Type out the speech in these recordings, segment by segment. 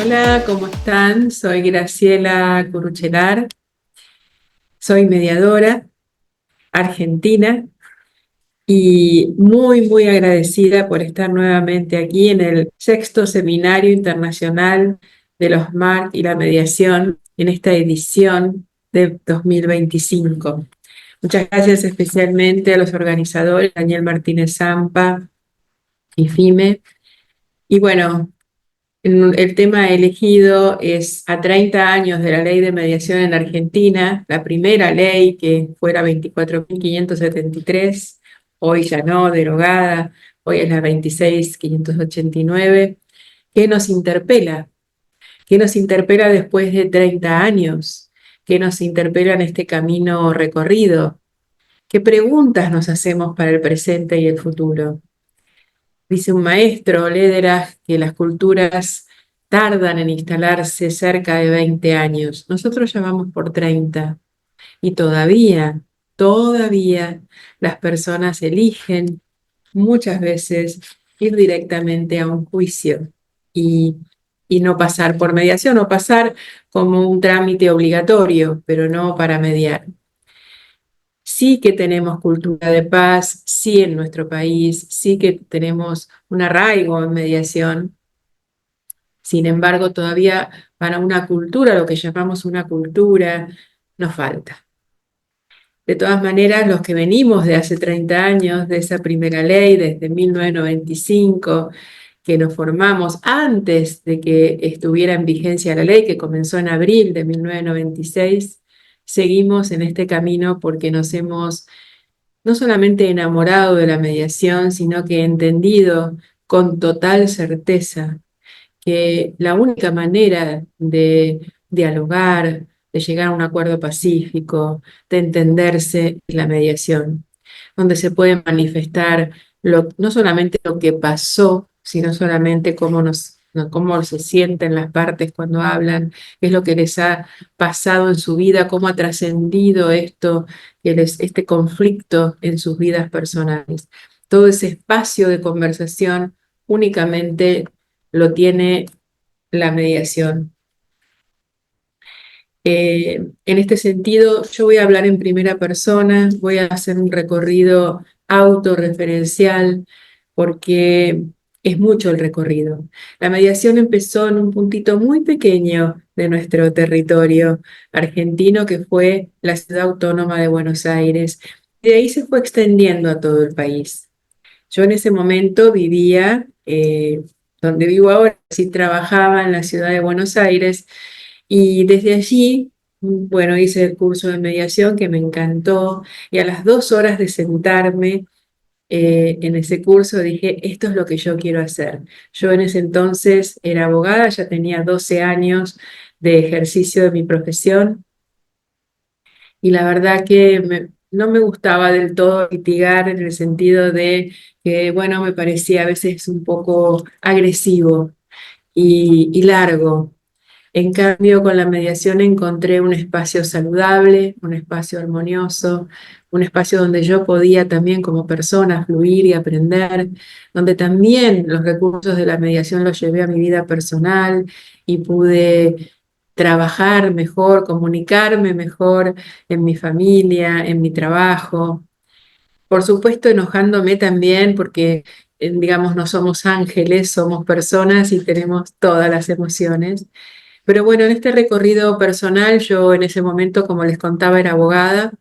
Hola, ¿cómo están? Soy Graciela Curuchelar, soy mediadora argentina y muy agradecida por estar nuevamente aquí en el sexto Seminario Internacional de los MARC y la Mediación en esta edición de 2025. Muchas gracias especialmente a los organizadores, Daniel Martínez Zampa y FIME. Y bueno, el tema elegido es a 30 años de la ley de mediación en Argentina, la primera ley que fuera 24.573, hoy ya no, derogada, hoy es la 26.589, que nos interpela, que nos interpela después de 30 años, que nos interpela en este camino recorrido, qué preguntas nos hacemos para el presente y el futuro. Dice un maestro, Lederach, que las culturas tardan en instalarse cerca de 20 años. Nosotros ya vamos por 30 y todavía las personas eligen muchas veces ir directamente a un juicio y, y no pasar por mediación o pasar como un trámite obligatorio, pero no para mediar. Sí que tenemos cultura de paz, sí en nuestro país, sí que tenemos un arraigo en mediación. Sin embargo, todavía para una cultura, lo que llamamos una cultura, nos falta. De todas maneras, los que venimos de hace 30 años, de esa primera ley, desde 1995, que nos formamos antes de que estuviera en vigencia la ley, que comenzó en abril de 1996, seguimos en este camino porque nos hemos no solamente enamorado de la mediación, sino que entendido con total certeza que la única manera de dialogar, de llegar a un acuerdo pacífico, de entenderse, es la mediación, donde se puede manifestar no solamente lo que pasó, sino solamente cómo se sienten las partes cuando hablan, qué es lo que les ha pasado en su vida, cómo ha trascendido esto, este conflicto en sus vidas personales. Todo ese espacio de conversación únicamente lo tiene la mediación. En este sentido, yo voy a hablar en primera persona, voy a hacer un recorrido autorreferencial porque es mucho el recorrido. La mediación empezó en un puntito muy pequeño de nuestro territorio argentino, que fue la ciudad autónoma de Buenos Aires. Y de ahí se fue extendiendo a todo el país. Yo en ese momento vivía donde vivo ahora, sí trabajaba en la ciudad de Buenos Aires y desde allí, bueno, hice el curso de mediación que me encantó y a las 2 horas de sentarme en ese curso dije, esto es lo que yo quiero hacer. Yo en ese entonces era abogada, ya tenía 12 años de ejercicio de mi profesión y la verdad que no me gustaba del todo litigar en el sentido de que, bueno, me parecía a veces un poco agresivo y largo. En cambio, con la mediación encontré un espacio saludable, un espacio armonioso, un espacio donde yo podía también como persona fluir y aprender, donde también los recursos de la mediación los llevé a mi vida personal y pude trabajar mejor, comunicarme mejor en mi familia, en mi trabajo. Por supuesto, enojándome también porque, digamos, no somos ángeles, somos personas y tenemos todas las emociones. Pero bueno, en este recorrido personal, yo en ese momento, como les contaba, era abogada,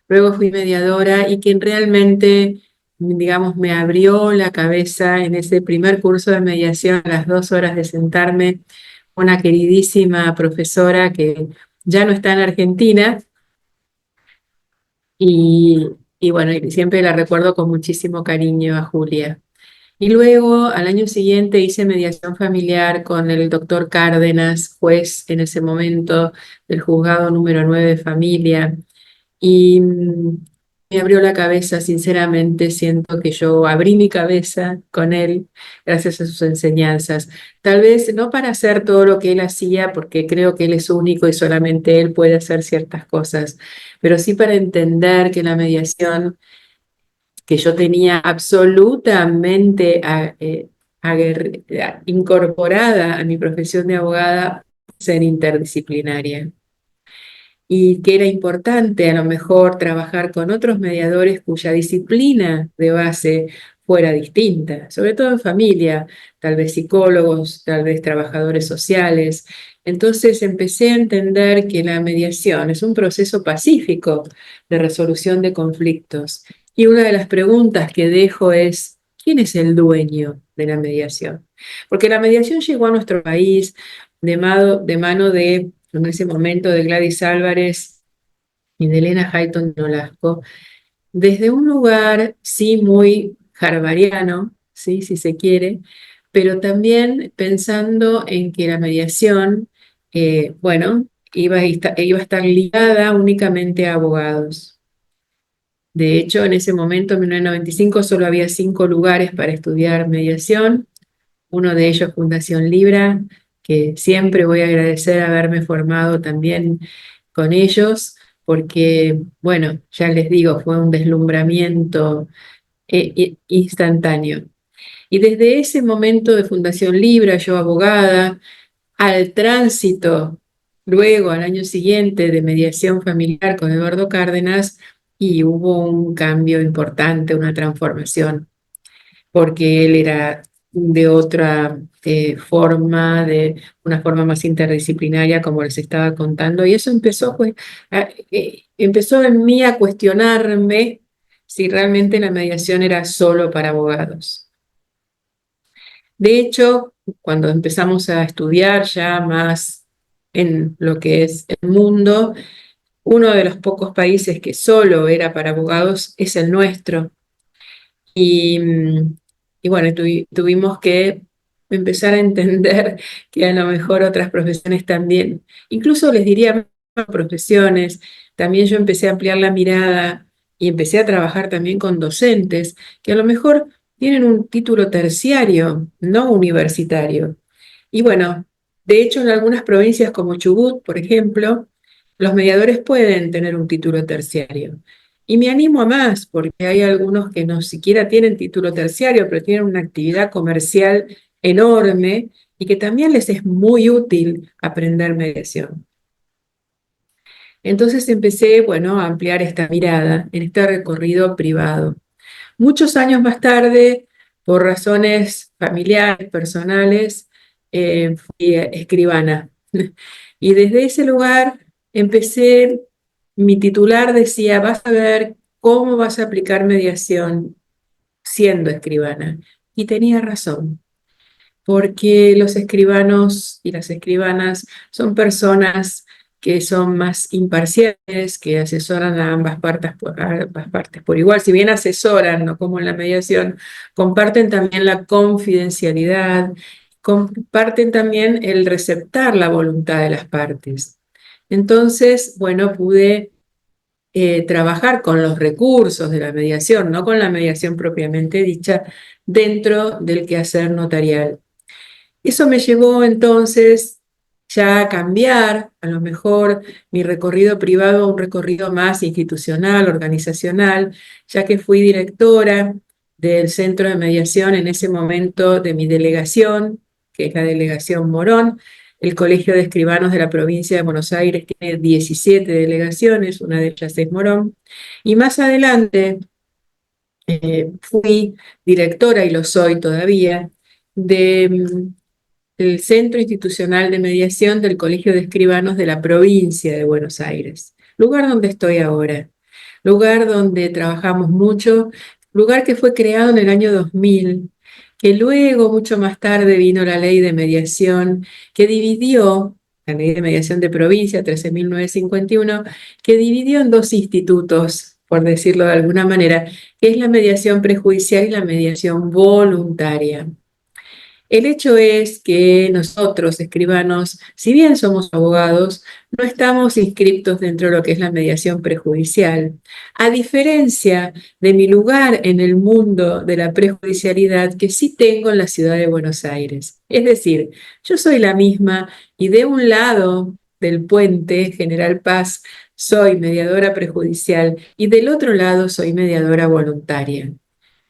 luego fui mediadora y quien realmente, digamos, me abrió la cabeza en ese primer curso de mediación a las 2 horas de sentarme, una queridísima profesora que ya no está en Argentina y, y bueno, y siempre la recuerdo con muchísimo cariño a Julia. Y luego, al año siguiente, hice mediación familiar con el doctor Cárdenas, juez en ese momento del juzgado número 9 de familia. Y me abrió la cabeza, sinceramente, siento que yo abrí mi cabeza con él gracias a sus enseñanzas. Tal vez no para hacer todo lo que él hacía, porque creo que él es único y solamente él puede hacer ciertas cosas, pero sí para entender que la mediación que yo tenía absolutamente incorporada a mi profesión de abogada, ser interdisciplinaria y que era importante a lo mejor trabajar con otros mediadores cuya disciplina de base fuera distinta, sobre todo en familia, tal vez psicólogos, tal vez trabajadores sociales. Entonces empecé a entender que la mediación es un proceso pacífico de resolución de conflictos. Y una de las preguntas que dejo es, ¿quién es el dueño de la mediación? Porque la mediación llegó a nuestro país de mano de, en ese momento, de Gladys Álvarez y de Elena Hayton Nolasco, desde un lugar, sí, muy harvariano, sí, si se quiere, pero también pensando en que la mediación, bueno, iba a estar ligada únicamente a abogados. De hecho, en ese momento, en 1995, solo había 5 lugares para estudiar mediación. Uno de ellos, Fundación Libra, que siempre voy a agradecer haberme formado también con ellos, porque, bueno, ya les digo, fue un deslumbramiento instantáneo. Y desde ese momento de Fundación Libra, yo abogada, al tránsito, luego al año siguiente de mediación familiar con Eduardo Cárdenas, y hubo un cambio importante, una transformación porque él era de otra forma, de una forma más interdisciplinaria, como les estaba contando, y eso empezó, pues, empezó en mí a cuestionarme si realmente la mediación era solo para abogados. De hecho, cuando empezamos a estudiar ya más en lo que es el mundo, uno de los pocos países que solo era para abogados es el nuestro. Y, y bueno, tuvimos que empezar a entender que a lo mejor otras profesiones también, incluso les diría más profesiones, también yo empecé a ampliar la mirada y empecé a trabajar también con docentes que a lo mejor tienen un título terciario, no universitario. Y bueno, de hecho en algunas provincias como Chubut, por ejemplo, los mediadores pueden tener un título terciario. Y me animo a más, porque hay algunos que no siquiera tienen título terciario, pero tienen una actividad comercial enorme y que también les es muy útil aprender mediación. Entonces empecé, bueno, a ampliar esta mirada en este recorrido privado. Muchos años más tarde, por razones familiares, personales, fui escribana. Y desde ese lugar empecé, mi titular decía, vas a ver cómo vas a aplicar mediación siendo escribana. Y tenía razón, porque los escribanos y las escribanas son personas que son más imparciales, que asesoran a ambas partes por igual. Si bien asesoran, no como en la mediación, comparten también la confidencialidad, comparten también el receptar la voluntad de las partes. Entonces, bueno, pude trabajar con los recursos de la mediación, no con la mediación propiamente dicha, dentro del quehacer notarial. Eso me llevó entonces ya a cambiar, a lo mejor, mi recorrido privado a un recorrido más institucional, organizacional, ya que fui directora del Centro de Mediación en ese momento de mi delegación, que es la Delegación Morón. El Colegio de Escribanos de la provincia de Buenos Aires tiene 17 delegaciones, una de ellas es Morón. Y más adelante fui directora, y lo soy todavía, de el Centro Institucional de Mediación del Colegio de Escribanos de la provincia de Buenos Aires, lugar donde estoy ahora, lugar donde trabajamos mucho, lugar que fue creado en el año 2000, que luego, mucho más tarde, vino la ley de mediación que dividió, la ley de mediación de provincia 13.951, que dividió en dos institutos, por decirlo de alguna manera, que es la mediación prejudicial y la mediación voluntaria. El hecho es que nosotros, escribanos, si bien somos abogados, no estamos inscriptos dentro de lo que es la mediación prejudicial. A diferencia de mi lugar en el mundo de la prejudicialidad que sí tengo en la ciudad de Buenos Aires. Es decir, yo soy la misma y de un lado del puente General Paz soy mediadora prejudicial y del otro lado soy mediadora voluntaria.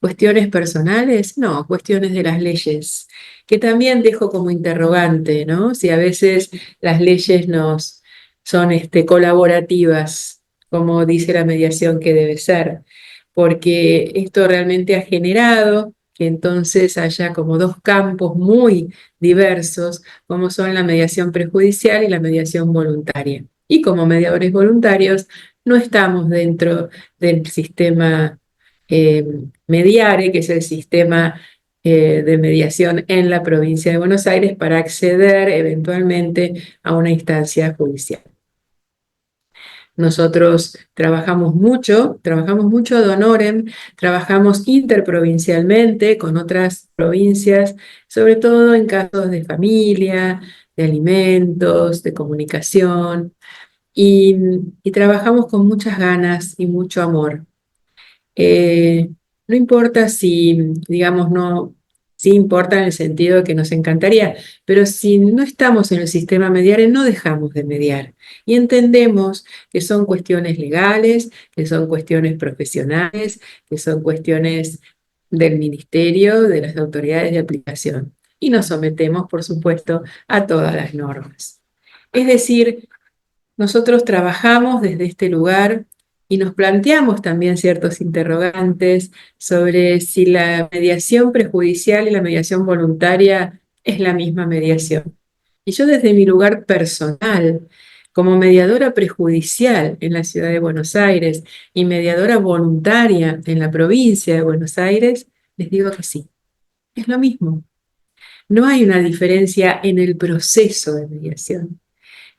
¿Cuestiones personales? No, cuestiones de las leyes, que también dejo como interrogante, ¿no? Si a veces las leyes nos son colaborativas, como dice la mediación que debe ser, porque esto realmente ha generado que entonces haya como dos campos muy diversos, como son la mediación prejudicial y la mediación voluntaria. Y como mediadores voluntarios, no estamos dentro del sistema eh, Mediare, que es el sistema de mediación en la provincia de Buenos Aires, para acceder eventualmente a una instancia judicial. Nosotros trabajamos mucho ad honorem, trabajamos interprovincialmente con otras provincias, sobre todo en casos de familia, de alimentos, de comunicación, y, y trabajamos con muchas ganas y mucho amor. Eh, no importa si, digamos, no, sí importa en el sentido de que nos encantaría, pero si no estamos en el sistema mediare, no dejamos de mediar. Y entendemos que son cuestiones legales, que son cuestiones profesionales, que son cuestiones del ministerio, de las autoridades de aplicación. Y nos sometemos, por supuesto, a todas las normas. Es decir, nosotros trabajamos desde este lugar y nos planteamos también ciertos interrogantes sobre si la mediación prejudicial y la mediación voluntaria es la misma mediación. Y yo desde mi lugar personal, como mediadora prejudicial en la ciudad de Buenos Aires y mediadora voluntaria en la provincia de Buenos Aires, les digo que sí, es lo mismo. No hay una diferencia en el proceso de mediación.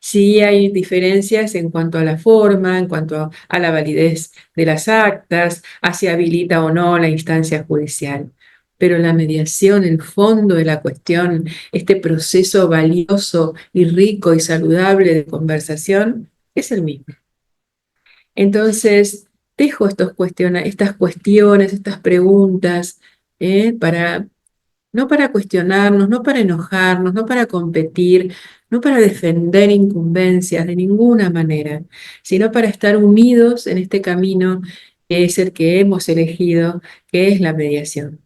Sí hay diferencias en cuanto a la forma, en cuanto a la validez de las actas, a si habilita o no la instancia judicial. Pero la mediación, el fondo de la cuestión, este proceso valioso y rico y saludable de conversación, es el mismo. Entonces, dejo estas cuestiones, estas preguntas, para no para cuestionarnos, no para enojarnos, no para competir, no para defender incumbencias de ninguna manera, sino para estar unidos en este camino que es el que hemos elegido, que es la mediación.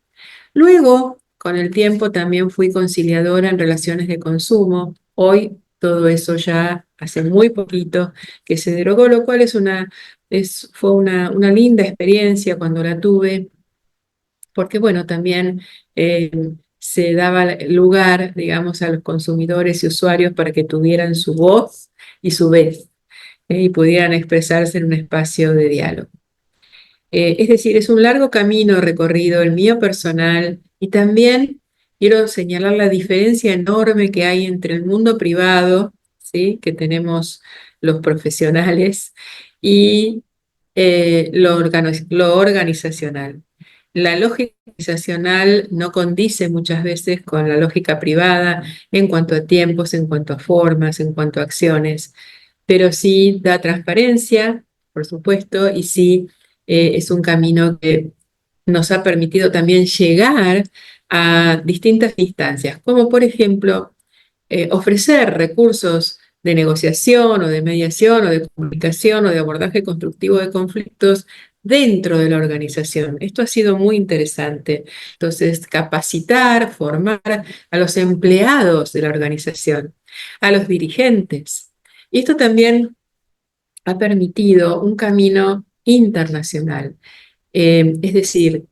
Luego, con el tiempo, también fui conciliadora en relaciones de consumo. Hoy todo eso ya hace muy poquito que se derogó, lo cual fue una linda experiencia cuando la tuve porque bueno, también eh, se daba lugar, digamos, a los consumidores y usuarios para que tuvieran su voz y su vez, y pudieran expresarse en un espacio de diálogo. Es decir, es un largo camino recorrido, el mío personal, y también quiero señalar la diferencia enorme que hay entre el mundo privado, ¿sí?, que tenemos los profesionales, y lo organizacional. La lógica organizacional no condice muchas veces con la lógica privada en cuanto a tiempos, en cuanto a formas, en cuanto a acciones, pero sí da transparencia, por supuesto, y sí es un camino que nos ha permitido también llegar a distintas instancias, como por ejemplo ofrecer recursos de negociación o de mediación o de comunicación o de abordaje constructivo de conflictos dentro de la organización. Esto ha sido muy interesante. Entonces, capacitar, formar a los empleados de la organización, a los dirigentes. Y esto también ha permitido un camino internacional. Es decir,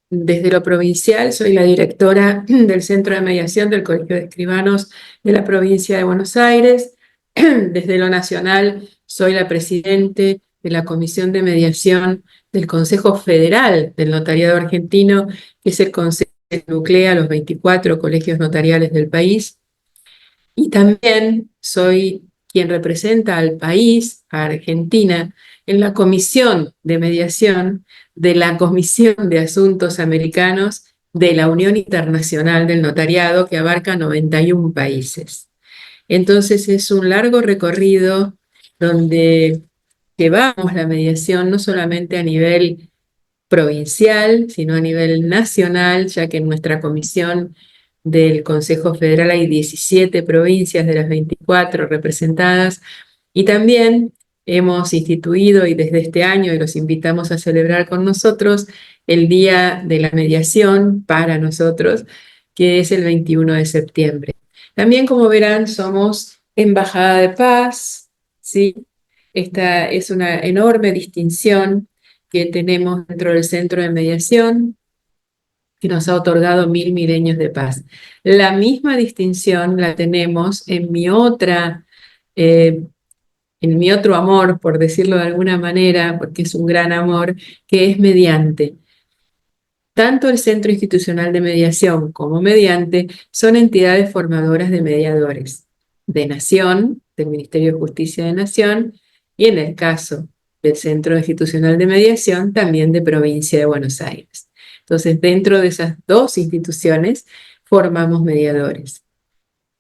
desde lo provincial soy la directora del Centro de Mediación del Colegio de Escribanos de la provincia de Buenos Aires. Desde lo nacional soy la presidente de la Comisión de Mediación del Consejo Federal del Notariado Argentino, que es el consejo que nuclea los 24 colegios notariales del país. Y también soy quien representa al país, a Argentina, en la Comisión de Mediación de la Comisión de Asuntos Americanos de la Unión Internacional del Notariado, que abarca 91 países. Entonces es un largo recorrido donde llevamos la mediación no solamente a nivel provincial, sino a nivel nacional, ya que en nuestra comisión del Consejo Federal hay 17 provincias de las 24 representadas, y también hemos instituido y desde este año y los invitamos a celebrar con nosotros el Día de la Mediación para nosotros, que es el 21 de septiembre. También, como verán, somos Embajada de Paz, ¿sí? Esta es una enorme distinción que tenemos dentro del Centro de Mediación, que nos ha otorgado 1000 milenios de paz. La misma distinción la tenemos eh, en mi otro amor, por decirlo de alguna manera, porque es un gran amor, que es mediante. Tanto el Centro Institucional de Mediación como Mediante son entidades formadoras de mediadores de Nación, del Ministerio de Justicia de Nación, y en el caso del Centro Institucional de Mediación, también de Provincia de Buenos Aires. Entonces, dentro de esas dos instituciones, formamos mediadores.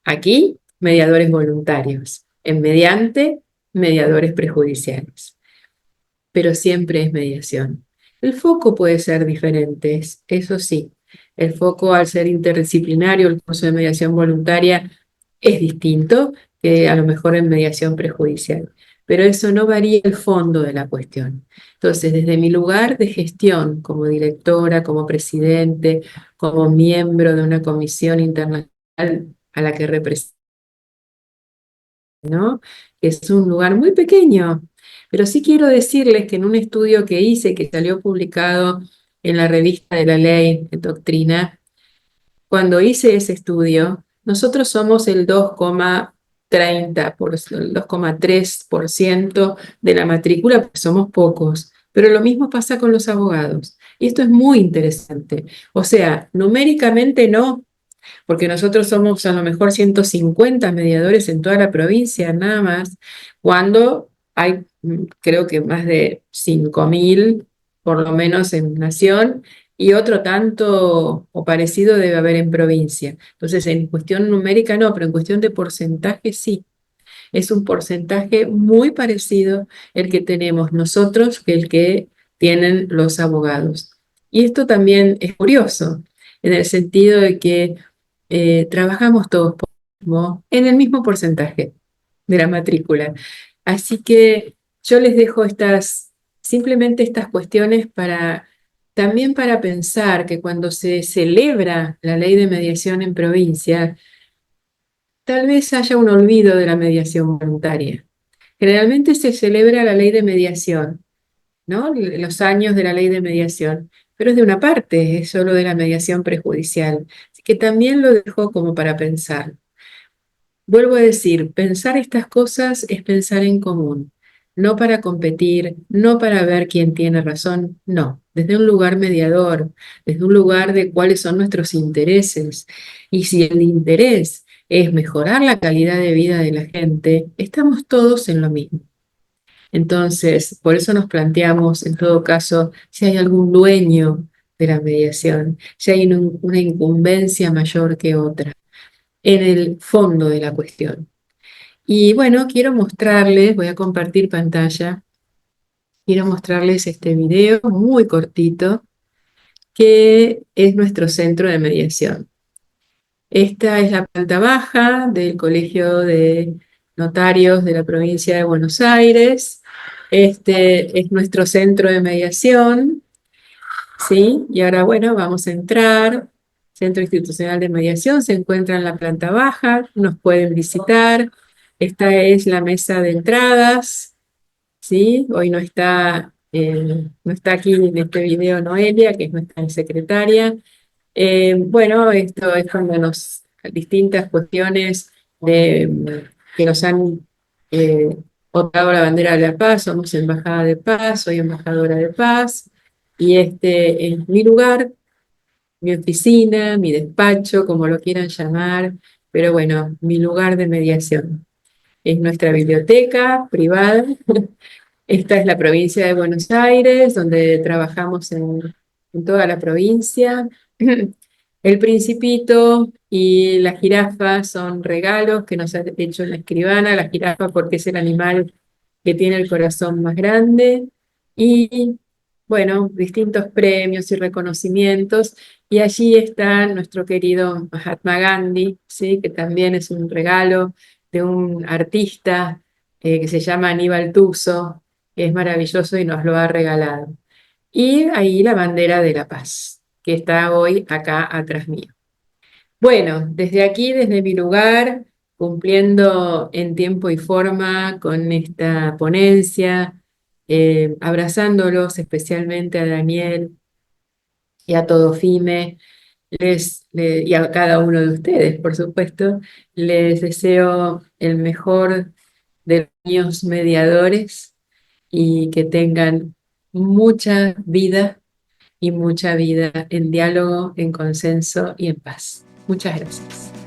Aquí, mediadores voluntarios. En Mediante, mediadores prejudiciales, pero siempre es mediación. El foco puede ser diferente, eso sí. El foco, al ser interdisciplinario, el curso de mediación voluntaria es distinto que a lo mejor en mediación prejudicial, pero eso no varía el fondo de la cuestión. Entonces, desde mi lugar de gestión como directora, como presidente, como miembro de una comisión internacional a la que represento, ¿no? Es un lugar muy pequeño, pero sí quiero decirles que en un estudio que hice, que salió publicado en la revista de la Ley en Doctrina, cuando hice ese estudio, nosotros somos el 2,3% de la matrícula, porque somos pocos, pero lo mismo pasa con los abogados. Y esto es muy interesante. O sea, numéricamente no, porque nosotros somos a lo mejor 150 mediadores en toda la provincia, nada más, cuando hay, creo que más de 5.000, por lo menos en Nación, y otro tanto o parecido debe haber en provincia. Entonces, en cuestión numérica no, pero en cuestión de porcentaje sí. Es un porcentaje muy parecido el que tenemos nosotros que el que tienen los abogados. Y esto también es curioso, en el sentido de que trabajamos todos en el mismo porcentaje de la matrícula. Así que yo les dejo simplemente estas cuestiones también para pensar que cuando se celebra la ley de mediación en provincia, tal vez haya un olvido de la mediación voluntaria. Generalmente se celebra la ley de mediación, ¿no? Los años de la ley de mediación, pero es de una parte, es solo de la mediación prejudicial. Así que también lo dejo como para pensar. Vuelvo a decir, pensar estas cosas es pensar en común, no para competir, no para ver quién tiene razón, no, desde un lugar mediador, desde un lugar de cuáles son nuestros intereses. Y si el interés es mejorar la calidad de vida de la gente, estamos todos en lo mismo. Entonces, por eso nos planteamos, en todo caso, si hay algún dueño de la mediación, si hay una incumbencia mayor que otra en el fondo de la cuestión. Y bueno, quiero mostrarles, voy a compartir pantalla, quiero mostrarles este video muy cortito, que es nuestro centro de mediación. Esta es la planta baja del Colegio de Notarios de la provincia de Buenos Aires. Este es nuestro centro de mediación, ¿sí? Y ahora, bueno, vamos a entrar. Centro Institucional de Mediación se encuentra en la planta baja, nos pueden visitar. Esta es la mesa de entradas, ¿sí? Hoy no está aquí en este video Noelia, que es nuestra secretaria. Bueno, esto es cuando distintas cuestiones que nos han otorgado la bandera de la paz. Somos embajada de paz, soy embajadora de paz, y este es mi lugar, mi oficina, mi despacho, como lo quieran llamar, pero bueno, mi lugar de mediación. Es nuestra biblioteca privada. Esta es la provincia de Buenos Aires, donde trabajamos en toda la provincia. El Principito y la jirafa son regalos que nos ha hecho la escribana, la jirafa porque es el animal que tiene el corazón más grande. Y bueno, distintos premios y reconocimientos. Y allí está nuestro querido Mahatma Gandhi, ¿sí? Que también es un regalo de un artista que se llama Aníbal Tuso, que es maravilloso y nos lo ha regalado. Y ahí la bandera de la paz, que está hoy acá atrás mío. Bueno, desde aquí, desde mi lugar, cumpliendo en tiempo y forma con esta ponencia, abrazándolos especialmente a Daniel y a todo FIME, y a cada uno de ustedes, por supuesto, les deseo el mejor de los años mediadores y que tengan mucha vida y mucha vida en diálogo, en consenso y en paz. Muchas gracias.